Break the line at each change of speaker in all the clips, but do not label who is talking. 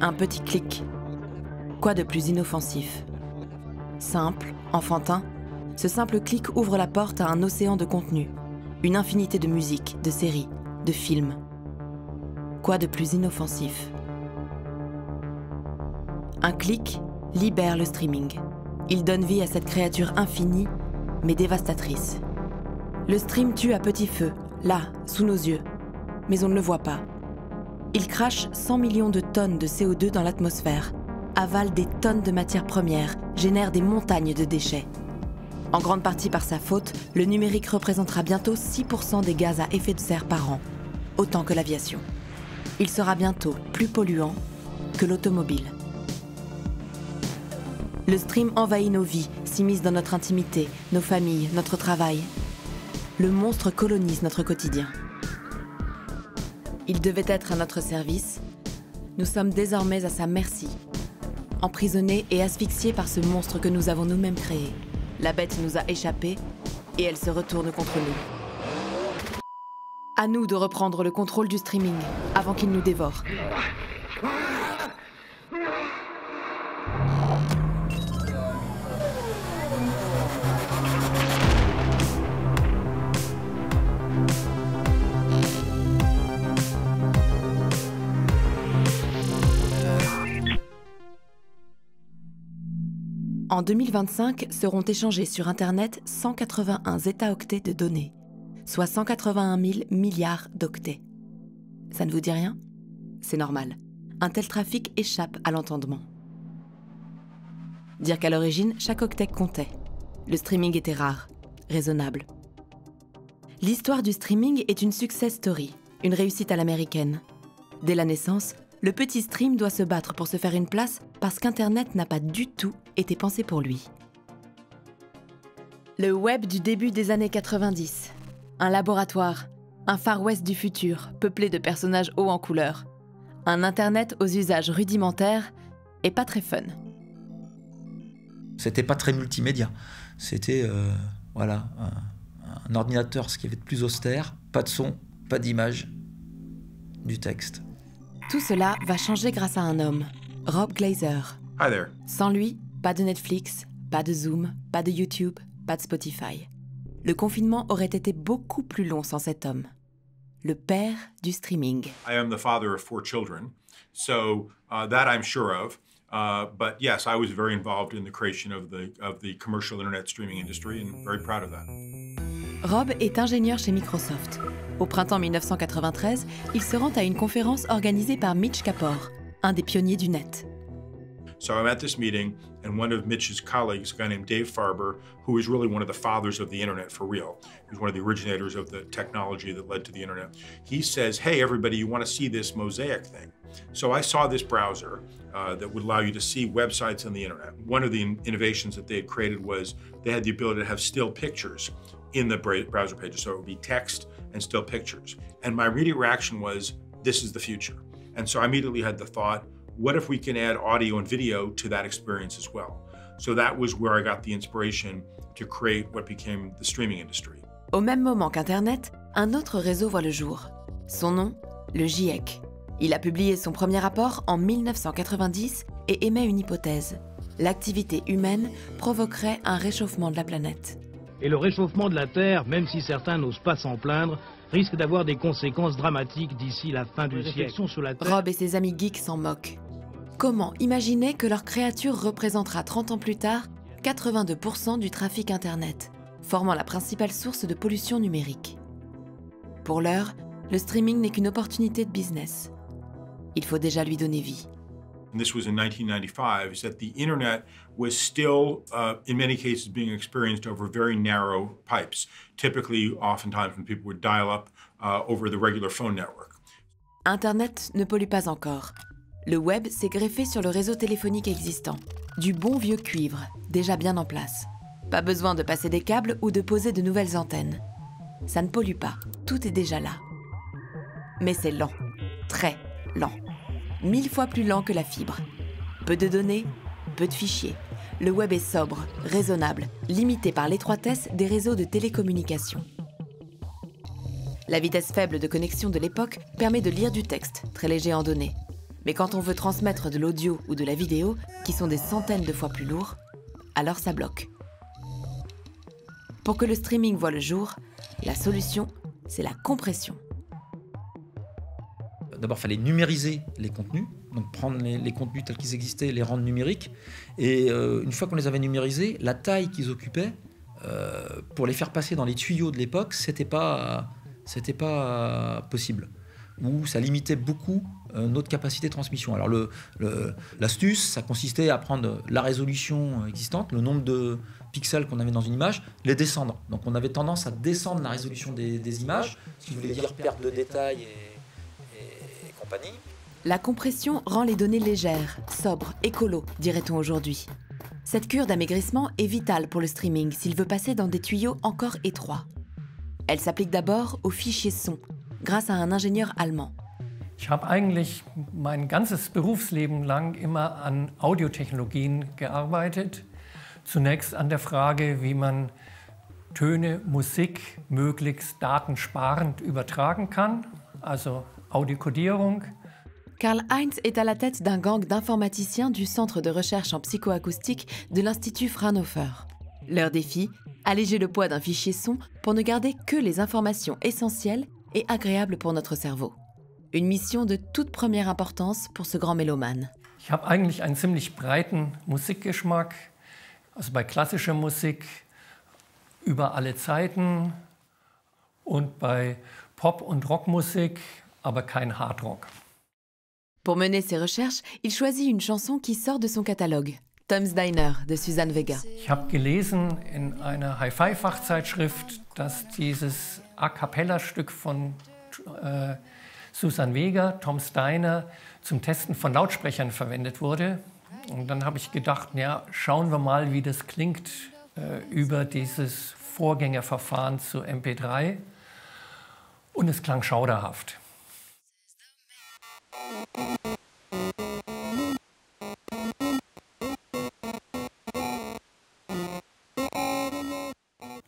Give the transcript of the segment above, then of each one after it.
Un petit clic. Quoi de plus inoffensif? Simple, enfantin, ce simple clic ouvre la porte à un océan de contenu, une infinité de musique, de séries, de films. Quoi de plus inoffensif? Un clic libère le streaming. Il donne vie à cette créature infinie, mais dévastatrice. Le stream tue à petit feu, là, sous nos yeux, mais on ne le voit pas. Il crache 100 millions de tonnes de CO2 dans l'atmosphère, avale des tonnes de matières premières, génère des montagnes de déchets. En grande partie par sa faute, le numérique représentera bientôt 6% des gaz à effet de serre par an, autant que l'aviation. Il sera bientôt plus polluant que l'automobile. Le stream envahit nos vies, s'immisce dans notre intimité, nos familles, notre travail. Le monstre colonise notre quotidien. Il devait être à notre service. Nous sommes désormais à sa merci. Emprisonnés et asphyxiés par ce monstre que nous avons nous-mêmes créé. La bête nous a échappé et elle se retourne contre nous. À nous de reprendre le contrôle du streaming avant qu'il nous dévore. En 2025, seront échangés sur Internet 181 zeta-octets de données, soit 181 000 milliards d'octets. Ça ne vous dit rien? C'est normal. Un tel trafic échappe à l'entendement. Dire qu'à l'origine, chaque octet comptait. Le streaming était rare, raisonnable. L'histoire du streaming est une success story, une réussite à l'américaine. Dès la naissance, le petit stream doit se battre pour se faire une place parce qu'Internet n'a pas du tout été pensé pour lui. Le web du début des années 90. Un laboratoire, un Far West du futur, peuplé de personnages hauts en couleur. Un Internet aux usages rudimentaires et pas très fun.
C'était pas très multimédia. C'était voilà, un ordinateur, ce qui avait de plus austère, pas de son, pas d'image, du texte.
Tout cela va changer grâce à un homme, Rob Glaser.
Hi there.
Sans lui, pas de Netflix, pas de Zoom, pas de YouTube, pas de Spotify. Le confinement aurait été beaucoup plus long sans cet homme. Le père du streaming.
I am the father of 4 children, so that I'm sure of. But yes, I was very involved in the creation of the commercial internet streaming industry and very proud of that.
Rob est ingénieur chez Microsoft. Au printemps 1993, il se rend à une conférence organisée par Mitch Kapor, un des pionniers du net.
So I'm at this meeting, and one of Mitch's colleagues, a guy named Dave Farber, who is really one of the fathers of the internet for real, he's one of the originators of the technology that led to the internet, he says, hey, everybody, you want to see this Mosaic thing? So I saw this browser that would allow you to see websites on the internet. One of the innovations that they had created was they had the ability to have still pictures in the browser pages. So it would be text and still pictures. And my immediate reaction was, this is the future. And so I immediately had the thought, what if we can add audio and video to that experience as well? So that was where I got the inspiration to create what became the streaming industry.
Au même moment qu'Internet, un autre réseau voit le jour. Son nom, le GIEC. Il a publié son premier rapport en 1990 et émet une hypothèse. L'activité humaine provoquerait un réchauffement de la planète.
Et le réchauffement de la Terre, même si certains n'osent pas s'en plaindre, risque d'avoir des conséquences dramatiques d'ici la fin du siècle.
Rob et ses amis geeks s'en moquent. Comment imaginer que leur créature représentera 30 ans plus tard 82% du trafic Internet, formant la principale source de pollution numérique? Pour l'heure, le streaming n'est qu'une opportunité de business. Il faut déjà lui donner vie.
And this was in 1995, is that the internet was still, in many cases, being experienced over very narrow pipes, typically, oftentimes, when people would dial up over the regular phone network.
Internet ne pollue pas encore. Le web s'est greffé sur le réseau téléphonique existant. Du bon vieux cuivre, déjà bien en place. Pas besoin de passer des câbles ou de poser de nouvelles antennes. Ça ne pollue pas, tout est déjà là. Mais c'est lent, très lent. 1000 fois plus lent que la fibre. Peu de données, peu de fichiers. Le web est sobre, raisonnable, limité par l'étroitesse des réseaux de télécommunications. La vitesse faible de connexion de l'époque permet de lire du texte, très léger en données. Mais quand on veut transmettre de l'audio ou de la vidéo, qui sont des centaines de fois plus lourds, alors ça bloque. Pour que le streaming voie le jour, la solution, c'est la compression.
D'abord, il fallait numériser les contenus, donc prendre les contenus tels qu'ils existaient, les rendre numériques. Et une fois qu'on les avait numérisés, la taille qu'ils occupaient, pour les faire passer dans les tuyaux de l'époque, c'était pas possible. Ou ça limitait beaucoup notre capacité de transmission. Alors l'astuce, ça consistait à prendre la résolution existante, le nombre de pixels qu'on avait dans une image, les descendre. Donc on avait tendance à descendre la résolution des images, ce qui voulait dire perte de détails et compagnie.
La compression rend les données légères, sobres, écolo, dirait-on aujourd'hui. Cette cure d'amaigrissement est vitale pour le streaming s'il veut passer dans des tuyaux encore étroits. Elle s'applique d'abord aux fichiers son, grâce à un ingénieur allemand.
Ich habe eigentlich mein ganzes Berufsleben lang immer an Audiotechnologien gearbeitet. Zunächst an der Frage, wie man Töne, Musik möglichst datensparend übertragen kann, also Audiokodierung.
Karl-Heinz est à la tête d'un gang d'informaticiens du Centre de recherche en psychoacoustique de l'Institut Fraunhofer. Leur défi, alléger le poids d'un fichier son pour ne garder que les informations essentielles et agréables pour notre cerveau. Une mission de toute première importance pour ce grand mélomane.
Ich habe eigentlich einen ziemlich breiten Musikgeschmack, also bei klassischer Musik über alle Zeiten und bei Pop- und Rockmusik, aber kein Hardrock.
Pour mener ses recherches, il choisit une chanson qui sort de son catalogue, Tom's Diner de Suzanne Vega.
Ich habe gelesen in einer Hi-Fi-Fachzeitschrift, dass dieses A-Cappella-Stück von Suzanne Vega, Tom's Diner, zum Testen von Lautsprechern verwendet wurde. Und dann habe ich gedacht, ja, schauen wir mal, wie das klingt über dieses Vorgängerverfahren zu MP3. Und es klang schauderhaft.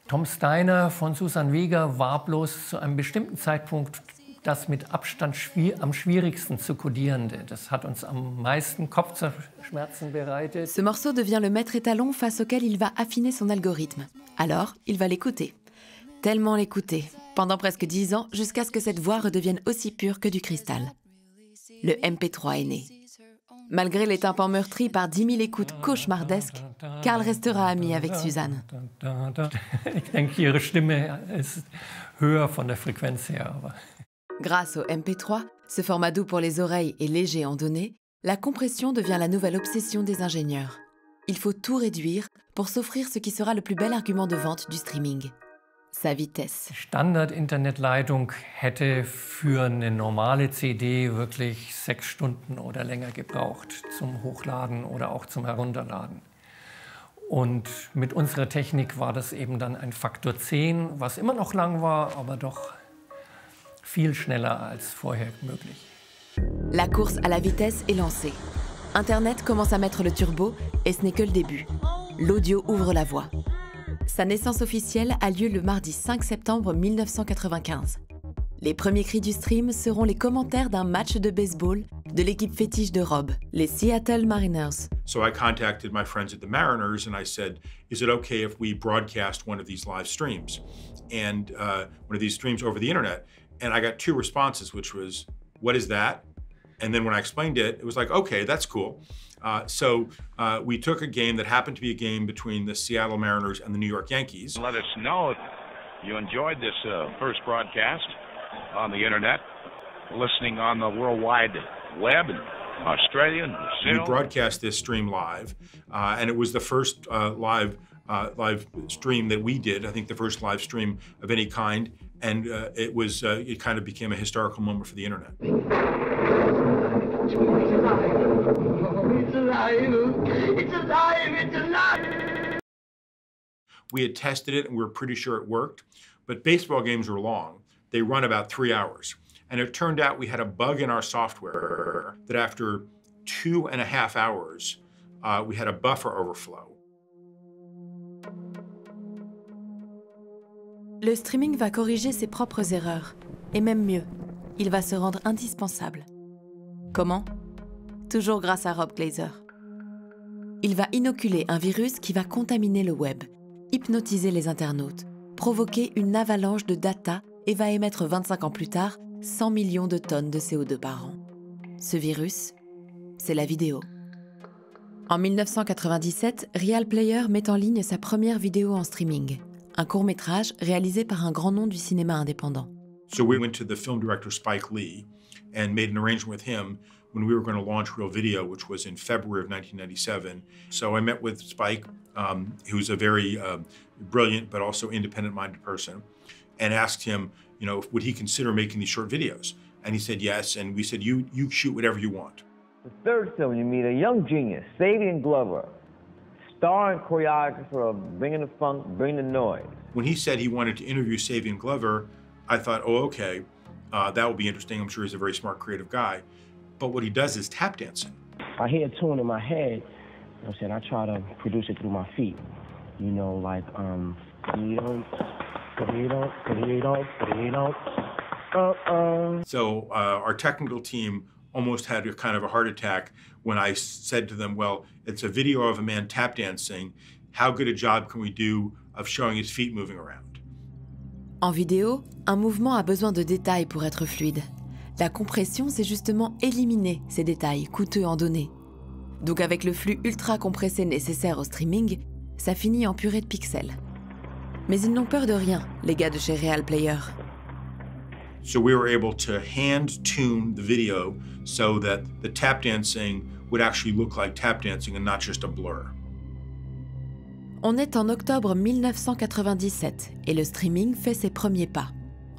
Tom's Diner von Suzanne Vega war bloß zu einem bestimmten Zeitpunkt das mit Abstand am schwierigsten zu kodierende. Das hat uns am meisten Kopfschmerzen bereitet.
Ce morceau devient le maître étalon face auquel il va affiner son algorithme. Alors, il va l'écouter. Tellement l'écouter, pendant presque 10 ans, jusqu'à ce que cette voix redevienne aussi pure que du cristal. Le MP3 est né. Malgré les tympans meurtris par 10 000 écoutes cauchemardesques, Karl restera ami avec Suzanne.
Ich denke, ihre Stimme ist höher von der Frequenz her. Aber
Grâce au MP3, ce format doux pour les oreilles et léger en données, la compression devient la nouvelle obsession des ingénieurs. Il faut tout réduire pour s'offrir ce qui sera le plus bel argument de vente du streaming: sa vitesse.
Standard-Internetleitung hätte für eine normale CD wirklich 6 Stunden oder länger gebraucht zum Hochladen oder auch zum Herunterladen. Und mit unserer Technik war das eben dann ein Faktor 10, was immer noch lang war, aber doch viel schneller als vorher möglich.
La course à la vitesse est lancée. Internet commence à mettre le turbo et ce n'est que le début. L'audio ouvre la voie. Sa naissance officielle a lieu le mardi 5 septembre 1995. Les premiers cris du stream seront les commentaires d'un match de baseball de l'équipe fétiche de Rob, les Seattle Mariners.
So I contacted my friends at the Mariners and I said, is it okay if we broadcast one of these live streams and one of these streams over the internet? And I got 2 responses, which was, what is that? And then when I explained it, it was like, okay, that's cool. So we took a game that happened to be a game between the Seattle Mariners and the New York Yankees.
Let us know if you enjoyed this first broadcast on the internet, listening on the World Wide Web in Australia, New Zealand.
We broadcast this stream live, and it was the first live stream that we did. I think the first live stream of any kind, and it kind of became a historical moment for the internet.
It's alive! It's alive! It's alive!
We had tested it and we were pretty sure it worked, but baseball games are long. They run about 3 hours. And it turned out we had a bug in our software that after 2.5 hours, we had a buffer overflow.
Le streaming va corriger ses propres erreurs. Et même mieux, il va se rendre indispensable. Comment? Toujours grâce à Rob Glaser. Il va inoculer un virus qui va contaminer le web, hypnotiser les internautes, provoquer une avalanche de data et va émettre 25 ans plus tard 100 millions de tonnes de CO2 par an. Ce virus, c'est la vidéo. En 1997, Real Player met en ligne sa première vidéo en streaming, un court-métrage réalisé par un grand nom du cinéma indépendant.
So we went to the film director Spike Lee and made an arrangement with him when we were going to launch Real Video, which was in February of 1997. So I met with Spike, who's a very brilliant but also independent-minded person, and asked him, you know, would he consider making these short videos? And he said yes, and we said, you shoot whatever you want.
The third film, you meet a young genius, Savion Glover, star and choreographer of Bring the Funk, Bring the Noise.
When he said he wanted to interview Savion Glover, I thought, oh, okay, that will be interesting. I'm sure he's a very smart, creative guy. But what he does is tap dancing.
I hear a tune in my head, you know, saying I try to produce it through my feet. You know, like,
So our technical team almost had a kind of a heart attack when I said to them, well, it's a video of a man tap dancing. How good a job can we do of showing his feet moving around?
En vidéo, un mouvement a besoin de détails pour être fluide. La compression, c'est justement éliminer ces détails coûteux en données. Donc avec le flux ultra compressé nécessaire au streaming, ça finit en purée de pixels. Mais ils n'ont peur de rien, les gars de chez Real Player.
So we were able to hand-tune the video so that the tap dancing would actually look like tap dancing and not just a blur.
On est en octobre 1997 et le streaming fait ses premiers pas,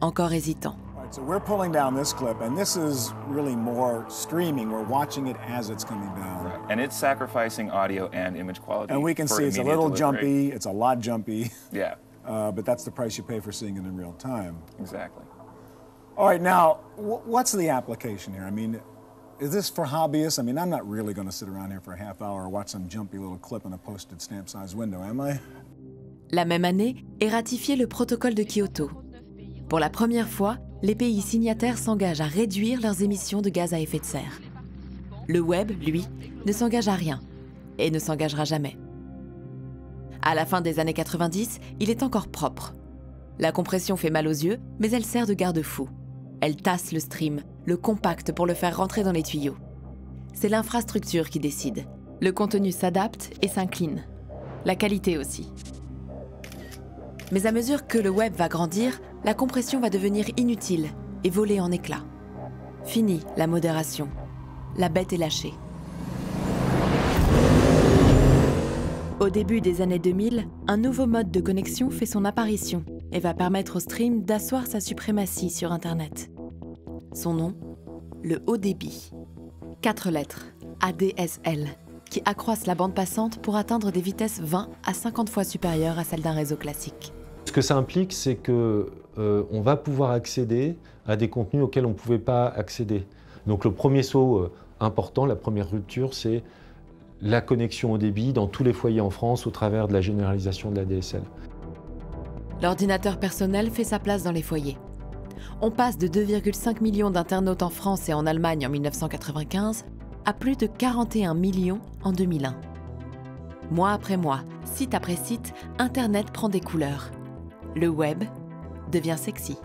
encore hésitant.
So we're pulling down this clip, and this is really more streaming. We're watching it as it's coming down.
Right. And it's sacrificing audio and image quality.
And we can see it's a little jumpy, it's a lot jumpy.
Yeah.
But that's the price you pay for seeing it in real time.
Exactly.
All right, now, what's the application here? I mean, is this for hobbyists? I mean, I'm not really going to sit around here for a half hour and watch some jumpy little clip in a postage stamp-sized window, am I?
La même année est ratifié le protocole de Kyoto. Pour la première fois, les pays signataires s'engagent à réduire leurs émissions de gaz à effet de serre. Le web, lui, ne s'engage à rien et ne s'engagera jamais. À la fin des années 90, il est encore propre. La compression fait mal aux yeux, mais elle sert de garde-fou. Elle tasse le stream, le compacte pour le faire rentrer dans les tuyaux. C'est l'infrastructure qui décide. Le contenu s'adapte et s'incline. La qualité aussi. Mais à mesure que le web va grandir, la compression va devenir inutile et voler en éclats. Fini la modération. La bête est lâchée. Au début des années 2000, un nouveau mode de connexion fait son apparition et va permettre au stream d'asseoir sa suprématie sur Internet. Son nom, le haut débit. 4 lettres, ADSL, qui accroissent la bande passante pour atteindre des vitesses 20 à 50 fois supérieures à celles d'un réseau classique.
Ce que ça implique, c'est qu'on va pouvoir accéder à des contenus auxquels on ne pouvait pas accéder. Donc le premier saut important, la première rupture, c'est la connexion au débit dans tous les foyers en France au travers de la généralisation de la DSL.
L'ordinateur personnel fait sa place dans les foyers. On passe de 2,5 millions d'internautes en France et en Allemagne en 1995 à plus de 41 millions en 2001. Mois après mois, site après site, Internet prend des couleurs. Le web devient sexy.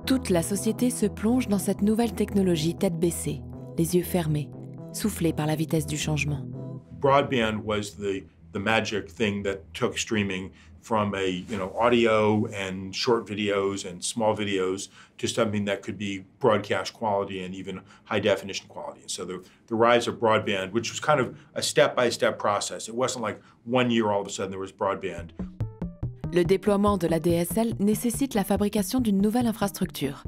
Toute la société se plonge dans cette nouvelle technologie tête baissée, les yeux fermés, soufflés par la vitesse du changement.
Broadband was the magic thing that took streaming from audio and short videos and small videos to something that could be broadcast quality and even high definition quality. And so the rise of broadband, which was kind of a step-by-step process. It wasn't like 1 year all of a sudden there was broadband.
Le déploiement de la DSL nécessite la fabrication d'une nouvelle infrastructure.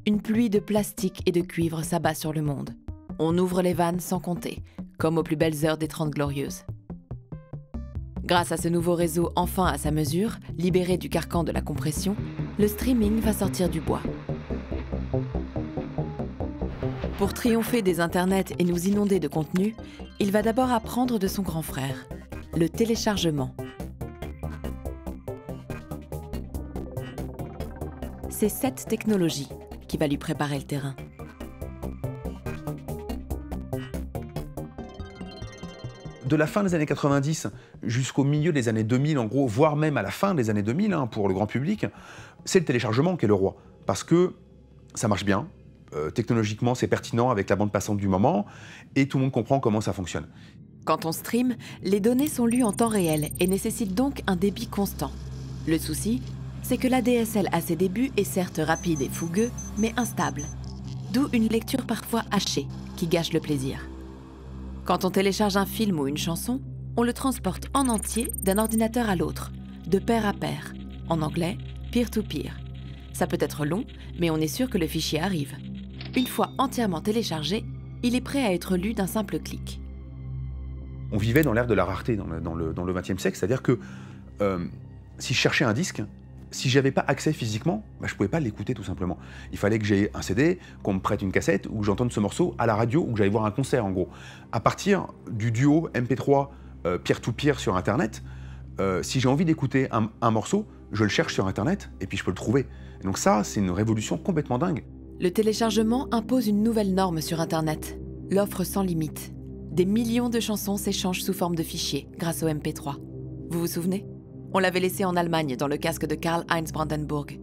Une pluie de plastique et de cuivre s'abat sur le monde. On ouvre les vannes sans compter, comme aux plus belles heures des 30 Glorieuses. Grâce à ce nouveau réseau enfin à sa mesure, libéré du carcan de la compression, le streaming va sortir du bois. Pour triompher des internets et nous inonder de contenu, il va d'abord apprendre de son grand frère, le téléchargement. c'est cette technologie qui va lui préparer le terrain.
De la fin des années 90 jusqu'au milieu des années 2000, en gros, voire même à la fin des années 2000, pour le grand public, c'est le téléchargement qui est le roi. Parce que ça marche bien, technologiquement c'est pertinent avec la bande passante du moment, et tout le monde comprend comment ça fonctionne.
Quand on stream, les données sont lues en temps réel et nécessitent donc un débit constant. Le souci, c'est que l'ADSL à ses débuts est certes rapide et fougueux, mais instable. D'où une lecture parfois hachée, qui gâche le plaisir. Quand on télécharge un film ou une chanson, on le transporte en entier d'un ordinateur à l'autre, de pair à pair, en anglais, peer-to-peer. Ça peut être long, mais on est sûr que le fichier arrive. Une fois entièrement téléchargé, il est prêt à être lu d'un simple clic.
On vivait dans l'ère de la rareté dans le XXe siècle, c'est-à-dire que si je cherchais un disque, si j'avais pas accès physiquement, je pouvais pas l'écouter tout simplement. Il fallait que j'aie un CD, qu'on me prête une cassette, ou que j'entende ce morceau à la radio, ou que j'aille voir un concert en gros. À partir du duo MP3 peer-to-peer sur Internet, si j'ai envie d'écouter un morceau, je le cherche sur Internet et puis je peux le trouver. Et donc ça, c'est une révolution complètement dingue.
Le téléchargement impose une nouvelle norme sur Internet, l'offre sans limite. Des millions de chansons s'échangent sous forme de fichiers grâce au MP3. Vous vous souvenez ? On l'avait laissé en Allemagne dans le casque de Karl-Heinz Brandenburg.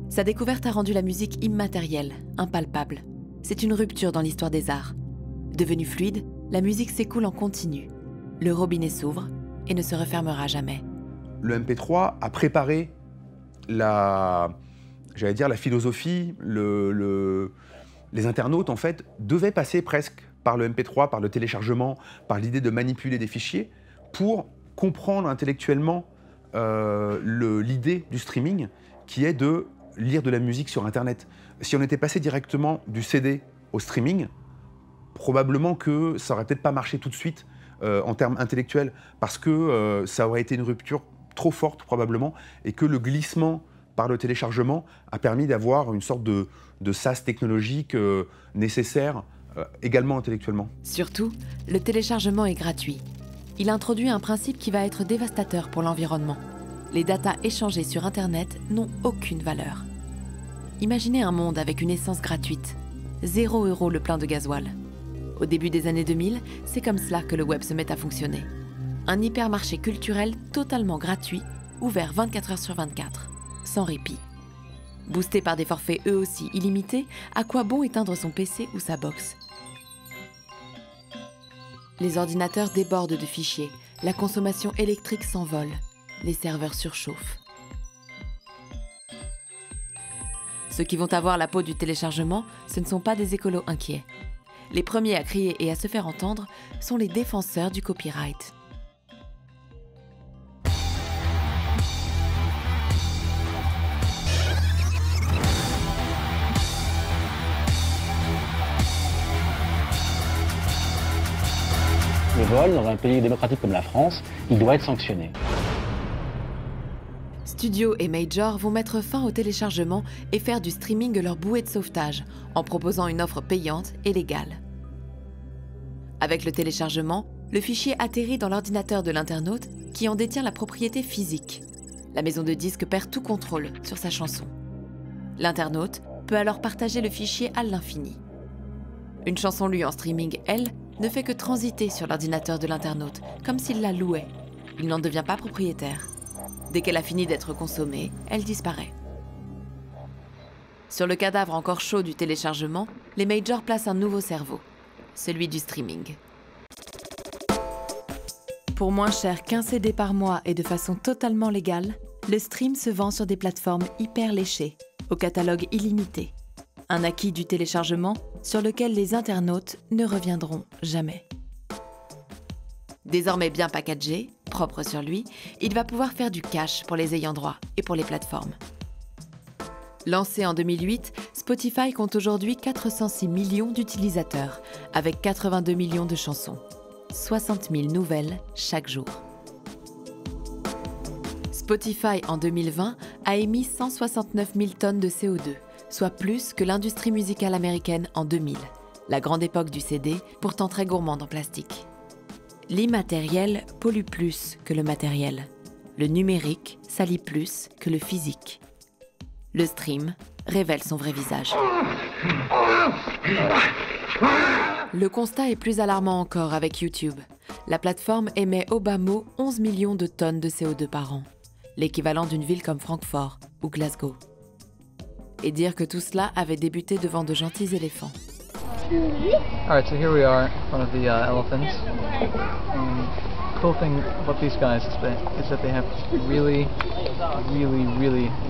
Sa découverte a rendu la musique immatérielle, impalpable. C'est une rupture dans l'histoire des arts. Devenue fluide, la musique s'écoule en continu. Le robinet s'ouvre et ne se refermera jamais.
Le MP3 a préparé la philosophie, les internautes en fait devaient passer presque par le MP3, par le téléchargement, par l'idée de manipuler des fichiers pour comprendre intellectuellement l'idée du streaming qui est de lire de la musique sur Internet. Si on était passé directement du CD au streaming, probablement que ça aurait peut-être pas marché tout de suite en termes intellectuels parce que ça aurait été une rupture trop forte probablement et que le glissement par le téléchargement a permis d'avoir une sorte de sas technologique nécessaire également intellectuellement.
Surtout, le téléchargement est gratuit. Il introduit un principe qui va être dévastateur pour l'environnement. Les datas échangées sur Internet n'ont aucune valeur. Imaginez un monde avec une essence gratuite. 0 € le plein de gasoil. Au début des années 2000, c'est comme cela que le web se met à fonctionner. Un hypermarché culturel totalement gratuit, ouvert 24 heures sur 24, sans répit. Boosté par des forfaits eux aussi illimités, à quoi bon éteindre son PC ou sa box ? Les ordinateurs débordent de fichiers, la consommation électrique s'envole, les serveurs surchauffent. Ceux qui vont avoir la peau du téléchargement, ce ne sont pas des écolos inquiets. Les premiers à crier et à se faire entendre sont les défenseurs du copyright.
Le vol, dans un pays démocratique comme la France, il doit être sanctionné.
Studio et Major vont mettre fin au téléchargement et faire du streaming leur bouée de sauvetage en proposant une offre payante et légale. Avec le téléchargement, le fichier atterrit dans l'ordinateur de l'internaute qui en détient la propriété physique. La maison de disques perd tout contrôle sur sa chanson. L'internaute peut alors partager le fichier à l'infini. Une chanson lue en streaming, elle, ne fait que transiter sur l'ordinateur de l'internaute, comme s'il la louait. Il n'en devient pas propriétaire. Dès qu'elle a fini d'être consommée, elle disparaît. Sur le cadavre encore chaud du téléchargement, les majors placent un nouveau cerveau, celui du streaming. Pour moins cher qu'un CD par mois et de façon totalement légale, le stream se vend sur des plateformes hyper léchées, au catalogue illimité. Un acquis du téléchargement sur lequel les internautes ne reviendront jamais. Désormais bien packagé, propre sur lui, il va pouvoir faire du cash pour les ayants droit et pour les plateformes. Lancé en 2008, Spotify compte aujourd'hui 406 millions d'utilisateurs, avec 82 millions de chansons. 60 000 nouvelles chaque jour. Spotify, en 2020, a émis 169 000 tonnes de CO2, soit plus que l'industrie musicale américaine en 2000, la grande époque du CD, pourtant très gourmande en plastique. L'immatériel pollue plus que le matériel. Le numérique salit plus que le physique. Le stream révèle son vrai visage. Le constat est plus alarmant encore avec YouTube. La plateforme émet au bas mot 11 millions de tonnes de CO2 par an, l'équivalent d'une ville comme Francfort ou Glasgow. Et dire que tout cela avait débuté devant de gentils éléphants.
Alright, so here we are in front of the elephants. And the cool thing about these guys is that they have really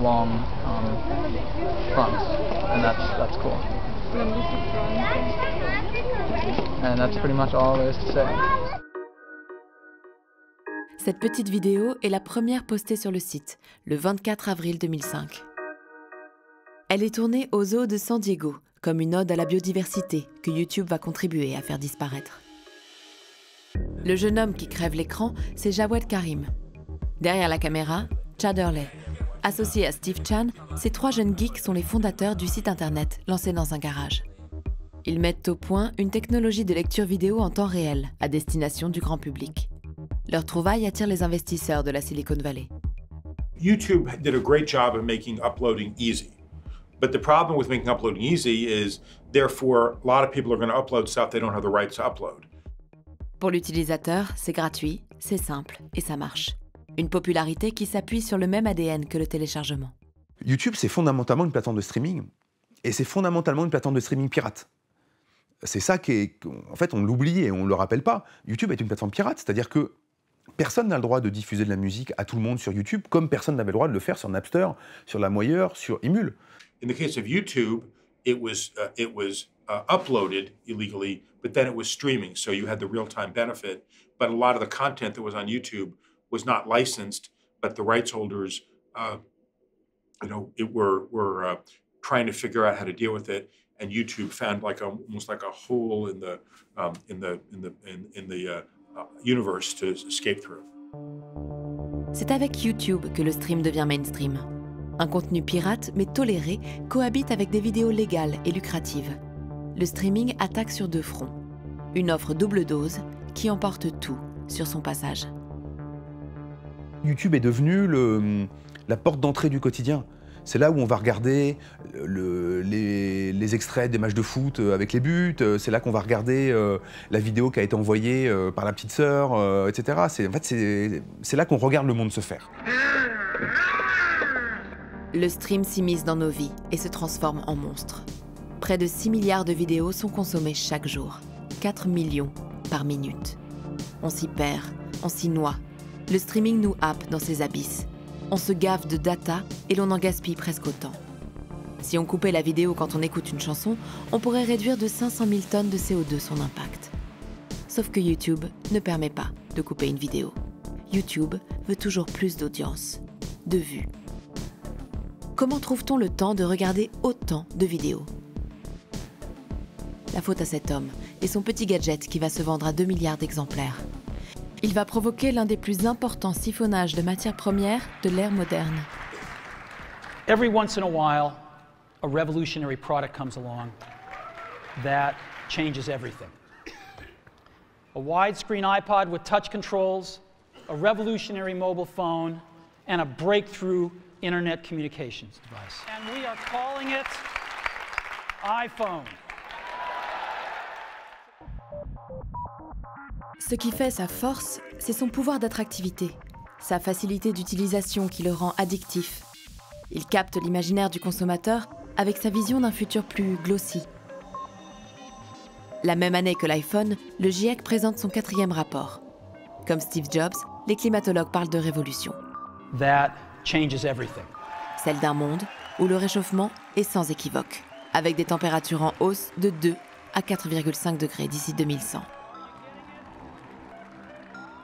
long fronts, and that's cool. And that's pretty much all there is to say.
Cette petite vidéo est la première postée sur le site, le 24 avril 2005. Elle est tournée au zoo de San Diego, comme une ode à la biodiversité que YouTube va contribuer à faire disparaître. Le jeune homme qui crève l'écran, c'est Jawed Karim. Derrière la caméra, Chad Hurley. Associés à Steve Chan, ces 3 jeunes geeks sont les fondateurs du site internet lancé dans un garage. Ils mettent au point une technologie de lecture vidéo en temps réel, à destination du grand public. Leur trouvaille attire les investisseurs de la Silicon Valley.
YouTube did a great job of making uploading easy. But the problem with making uploading easy is, therefore, a lot of people are going to upload stuff they don't have the rights to upload.
Pour l'utilisateur, c'est gratuit, c'est simple et ça marche. Une popularité qui s'appuie sur le même ADN que le téléchargement.
YouTube, c'est fondamentalement une plateforme de streaming. Et c'est fondamentalement une plateforme de streaming pirate. C'est ça qui est... En fait, on l'oublie et on ne le rappelle pas. YouTube est une plateforme pirate, c'est-à-dire que personne n'a le droit de diffuser de la musique à tout le monde sur YouTube, comme personne n'avait le droit de le faire sur Napster, sur LimeWire, sur Emule.
In the case of YouTube, it was uploaded illegally, but then it was streaming, so you had the real-time benefit. But a lot of the content that was on YouTube was not licensed, but the rights holders, were trying to figure out how to deal with it, and YouTube found almost like a hole in the universe to escape through.
C'est avec YouTube que le stream devient mainstream. Un contenu pirate, mais toléré, cohabite avec des vidéos légales et lucratives. Le streaming attaque sur 2 fronts. Une offre double dose qui emporte tout sur son passage.
YouTube est devenu la porte d'entrée du quotidien. C'est là où on va regarder les extraits des matchs de foot avec les buts, c'est là qu'on va regarder la vidéo qui a été envoyée par la petite sœur, etc. C'est là qu'on regarde le monde se faire.
Le stream s'immisce dans nos vies et se transforme en monstre. Près de 6 milliards de vidéos sont consommées chaque jour. 4 millions par minute. On s'y perd, on s'y noie. Le streaming nous happe dans ses abysses. On se gave de data et l'on en gaspille presque autant. Si on coupait la vidéo quand on écoute une chanson, on pourrait réduire de 500 000 tonnes de CO2 son impact. Sauf que YouTube ne permet pas de couper une vidéo. YouTube veut toujours plus d'audience, de vues. Comment trouve-t-on le temps de regarder autant de vidéos? La faute à cet homme et son petit gadget qui va se vendre à 2 milliards d'exemplaires. Il va provoquer l'un des plus importants siphonnages de matières premières de l'ère moderne.
Every once in a while, a revolutionary product comes along that changes everything. A widescreen iPod with touch controls, a revolutionary mobile phone, and a breakthrough internet communications device. And we are calling it iPhone.
Ce qui fait sa force, c'est son pouvoir d'attractivité, sa facilité d'utilisation qui le rend addictif. Il capte l'imaginaire du consommateur avec sa vision d'un futur plus glossy. La même année que l'iPhone, le GIEC présente son 4e rapport. Comme Steve Jobs, les climatologues parlent de révolution.
That changes everything.
Celle d'un monde où le réchauffement est sans équivoque, avec des températures en hausse de 2 à 4,5 degrés d'ici 2100.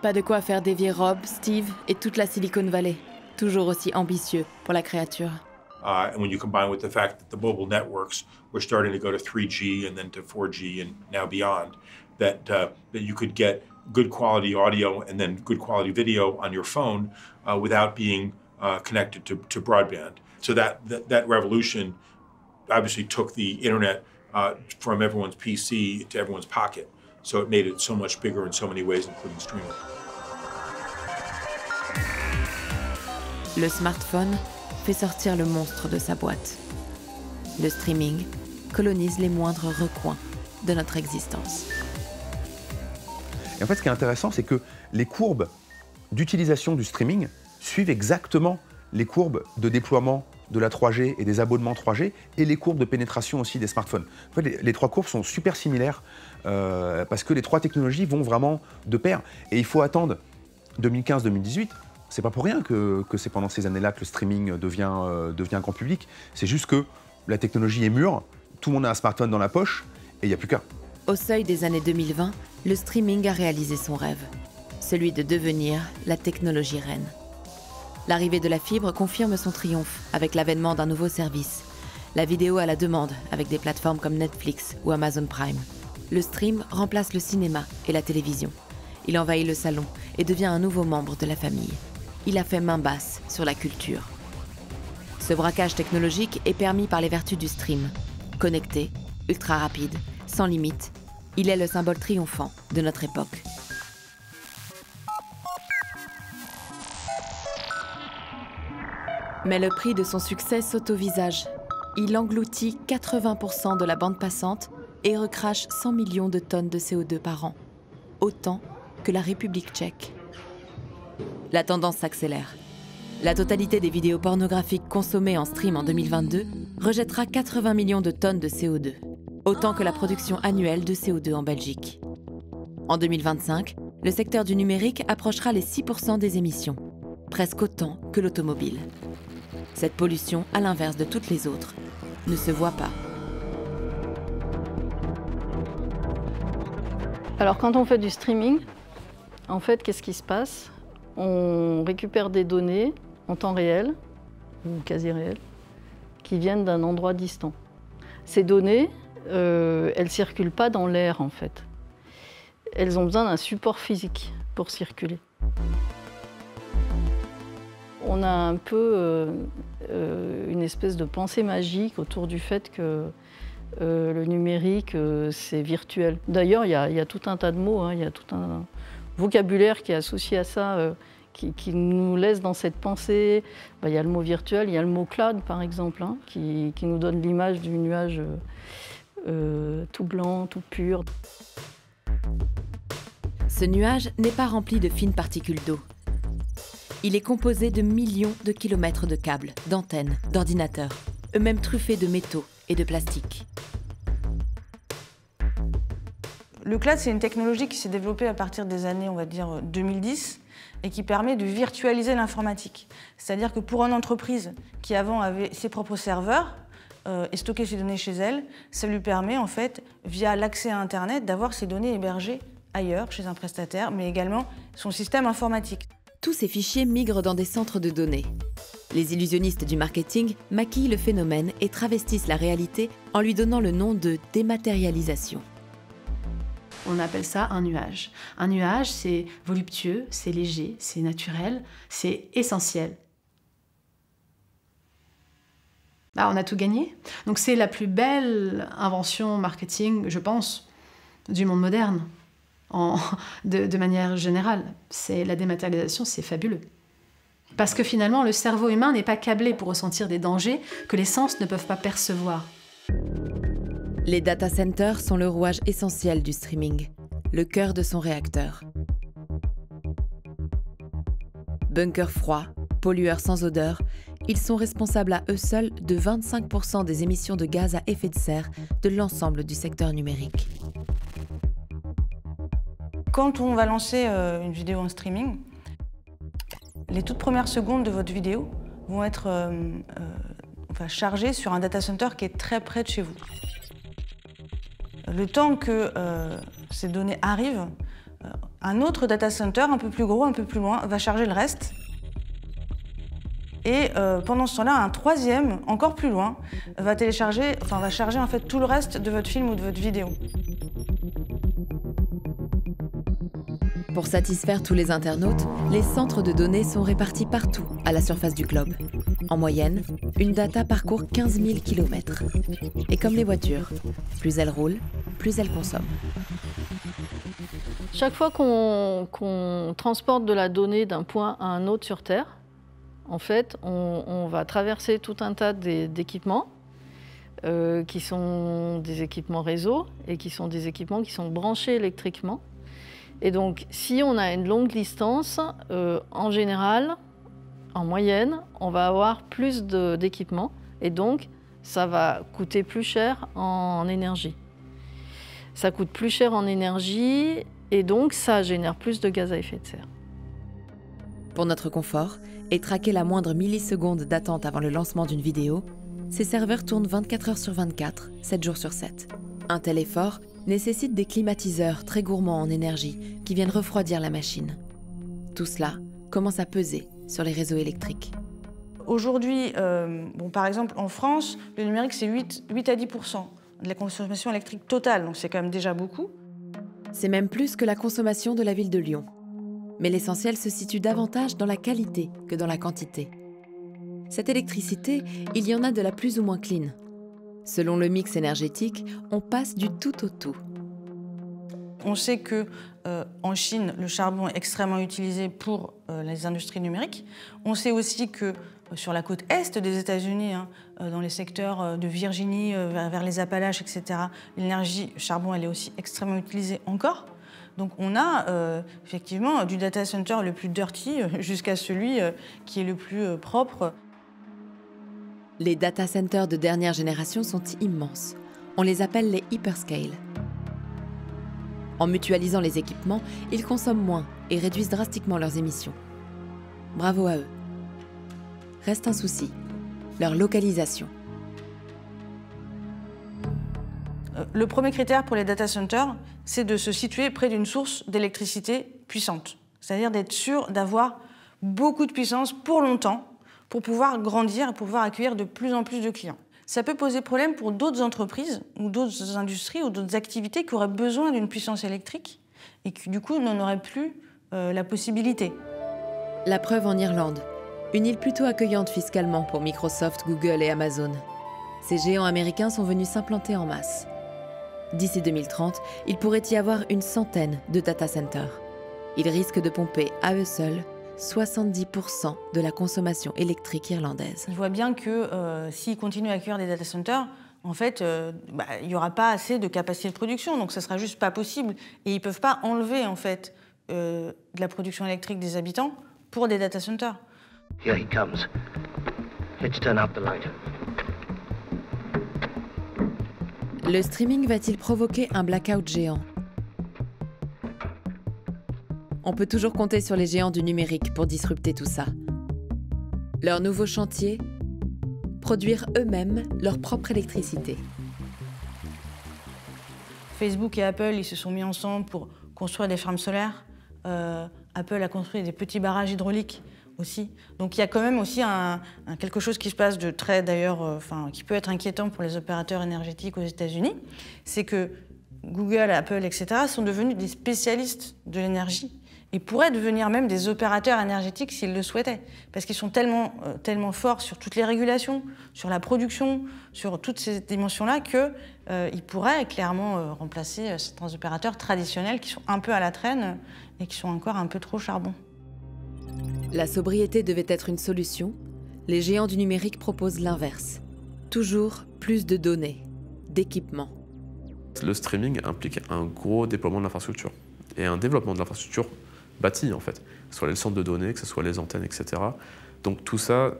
Pas de quoi faire dévier Rob, Steve et toute la Silicon Valley, toujours aussi ambitieux pour la créature.
And when you combine with the fact that the mobile networks were starting to go to 3G and then to 4G and now beyond, that you could get good quality audio and then good quality video on your phone without being connected to broadband. So that revolution obviously took the internet from everyone's PC to everyone's pocket. So it made it so much bigger in so many ways, including streaming.
Le smartphone fait sortir le monstre de sa boîte. Le streaming colonise les moindres recoins de notre existence.
Et en fait, ce qui est intéressant, c'est que les courbes d'utilisation du streaming suivent exactement les courbes de déploiement de la 3G et des abonnements 3G et les courbes de pénétration aussi des smartphones. En fait, les trois courbes sont super similaires parce que les trois technologies vont vraiment de pair. Et il faut attendre 2015-2018. C'est pas pour rien que c'est pendant ces années-là que le streaming devient grand public. C'est juste que la technologie est mûre, tout le monde a un smartphone dans la poche et il n'y a plus qu'à.
Au seuil des années 2020, le streaming a réalisé son rêve, celui de devenir la technologie reine. L'arrivée de la fibre confirme son triomphe avec l'avènement d'un nouveau service, la vidéo à la demande avec des plateformes comme Netflix ou Amazon Prime. Le stream remplace le cinéma et la télévision. Il envahit le salon et devient un nouveau membre de la famille. Il a fait main basse sur la culture. Ce braquage technologique est permis par les vertus du stream. Connecté, ultra rapide, sans limite, il est le symbole triomphant de notre époque. Mais le prix de son succès saute au visage. Il engloutit 80% de la bande passante et recrache 100 millions de tonnes de CO2 par an. Autant que la République tchèque. La tendance s'accélère. La totalité des vidéos pornographiques consommées en stream en 2022 rejettera 80 millions de tonnes de CO2. Autant que la production annuelle de CO2 en Belgique. En 2025, le secteur du numérique approchera les 6% des émissions. Presque autant que l'automobile. Cette pollution, à l'inverse de toutes les autres, ne se voit pas.
Alors quand on fait du streaming, en fait, qu'est-ce qui se passe? On récupère des données en temps réel, ou quasi réel, qui viennent d'un endroit distant. Ces données, elles ne circulent pas dans l'air, en fait. Elles ont besoin d'un support physique pour circuler. On a un peu une espèce de pensée magique autour du fait que le numérique, c'est virtuel. D'ailleurs, il y a tout un tas de mots, il y a tout un vocabulaire qui est associé à ça, qui nous laisse dans cette pensée. Il y a le mot virtuel, il y a le mot cloud, par exemple, qui nous donne l'image du nuage tout blanc, tout pur.
Ce nuage n'est pas rempli de fines particules d'eau. Il est composé de millions de kilomètres de câbles, d'antennes, d'ordinateurs, eux-mêmes truffés de métaux et de plastique.
Le cloud, c'est une technologie qui s'est développée à partir des années, on va dire, 2010 et qui permet de virtualiser l'informatique. C'est-à-dire que pour une entreprise qui avant avait ses propres serveurs et stockait ses données chez elle, ça lui permet en fait, via l'accès à Internet, d'avoir ses données hébergées ailleurs, chez un prestataire, mais également son système informatique.
Tous ces fichiers migrent dans des centres de données. Les illusionnistes du marketing maquillent le phénomène et travestissent la réalité en lui donnant le nom de dématérialisation.
On appelle ça un nuage. Un nuage, c'est voluptueux, c'est léger, c'est naturel, c'est essentiel. Là, on a tout gagné. Donc c'est la plus belle invention marketing, je pense, du monde moderne. De manière générale, la dématérialisation, c'est fabuleux. Parce que finalement, le cerveau humain n'est pas câblé pour ressentir des dangers que les sens ne peuvent pas percevoir.
Les data centers sont le rouage essentiel du streaming, le cœur de son réacteur. Bunkers froids, pollueurs sans odeur, ils sont responsables à eux seuls de 25% des émissions de gaz à effet de serre de l'ensemble du secteur numérique.
Quand on va lancer une vidéo en streaming, les toutes premières secondes de votre vidéo vont être chargées sur un data center qui est très près de chez vous. Le temps que ces données arrivent, un autre data center un peu plus gros, un peu plus loin, va charger le reste. Et pendant ce temps-là, un troisième, encore plus loin, va charger en fait tout le reste de votre film ou de votre vidéo.
Pour satisfaire tous les internautes, les centres de données sont répartis partout à la surface du globe. En moyenne, une data parcourt 15 000 km. Et comme les voitures, plus elles roulent, plus elles consomment.
Chaque fois qu'on transporte de la donnée d'un point à un autre sur Terre, En fait, on va traverser tout un tas d'équipements qui sont des équipements réseau et qui sont des équipements qui sont branchés électriquement. Et donc, si on a une longue distance, en général, en moyenne, on va avoir plus d'équipements et donc ça va coûter plus cher en énergie. Ça coûte plus cher en énergie et donc ça génère plus de gaz à effet de serre.
Pour notre confort et traquer la moindre milliseconde d'attente avant le lancement d'une vidéo, ces serveurs tournent 24 heures sur 24, 7 jours sur 7. Un tel effort nécessite des climatiseurs très gourmands en énergie qui viennent refroidir la machine. Tout cela commence à peser sur les réseaux électriques.
Aujourd'hui, par exemple, en France, le numérique, c'est 8 à 10% de la consommation électrique totale, donc c'est quand même déjà beaucoup.
C'est même plus que la consommation de la ville de Lyon. Mais l'essentiel se situe davantage dans la qualité que dans la quantité. Cette électricité, il y en a de la plus ou moins clean. Selon le mix énergétique, on passe du tout au tout.
On sait que en Chine, le charbon est extrêmement utilisé pour les industries numériques. On sait aussi que sur la côte est des États-Unis, dans les secteurs de Virginie, vers les Appalaches, etc., l'énergie charbon, elle est aussi extrêmement utilisée encore. Donc on a effectivement du data center le plus dirty jusqu'à celui qui est le plus propre.
Les data centers de dernière génération sont immenses. On les appelle les hyperscale. En mutualisant les équipements, ils consomment moins et réduisent drastiquement leurs émissions. Bravo à eux. Reste un souci, leur localisation.
Le premier critère pour les data centers, c'est de se situer près d'une source d'électricité puissante. C'est-à-dire d'être sûr d'avoir beaucoup de puissance pour longtemps, pour pouvoir grandir et pouvoir accueillir de plus en plus de clients. Ça peut poser problème pour d'autres entreprises ou d'autres industries ou d'autres activités qui auraient besoin d'une puissance électrique et qui, du coup, n'en auraient plus la possibilité.
La preuve en Irlande, une île plutôt accueillante fiscalement pour Microsoft, Google et Amazon. Ces géants américains sont venus s'implanter en masse. D'ici 2030, il pourrait y avoir une centaine de data centers. Ils risquent de pomper à eux seuls 70% de la consommation électrique irlandaise.
Ils voient bien que s'ils continuent à accueillir des data centers, en fait, il n'y aura pas assez de capacité de production, donc ça ne sera juste pas possible. Et ils ne peuvent pas enlever, en fait, de la production électrique des habitants pour des data centers.
Here he comes. Let's turn out the light.
Le streaming va-t-il provoquer un blackout géant ? On peut toujours compter sur les géants du numérique pour disrupter tout ça. Leur nouveau chantier ? Produire eux-mêmes leur propre électricité.
Facebook et Apple, ils se sont mis ensemble pour construire des fermes solaires. Apple a construit des petits barrages hydrauliques aussi. Donc il y a quand même aussi quelque chose qui se passe de très, d'ailleurs, qui peut être inquiétant pour les opérateurs énergétiques aux États-Unis. C'est que Google, Apple, etc. sont devenus des spécialistes de l'énergie et pourraient devenir même des opérateurs énergétiques s'ils le souhaitaient. Parce qu'ils sont tellement forts sur toutes les régulations, sur la production, sur toutes ces dimensions-là qu'ils pourraient clairement remplacer certains opérateurs traditionnels qui sont un peu à la traîne et qui sont encore un peu trop charbon.
La sobriété devait être une solution. Les géants du numérique proposent l'inverse. Toujours plus de données, d'équipements.
Le streaming implique un gros déploiement de l'infrastructure et un développement de l'infrastructure bâtie, en fait, que ce soit les centres de données, que ce soit les antennes, etc. Donc tout ça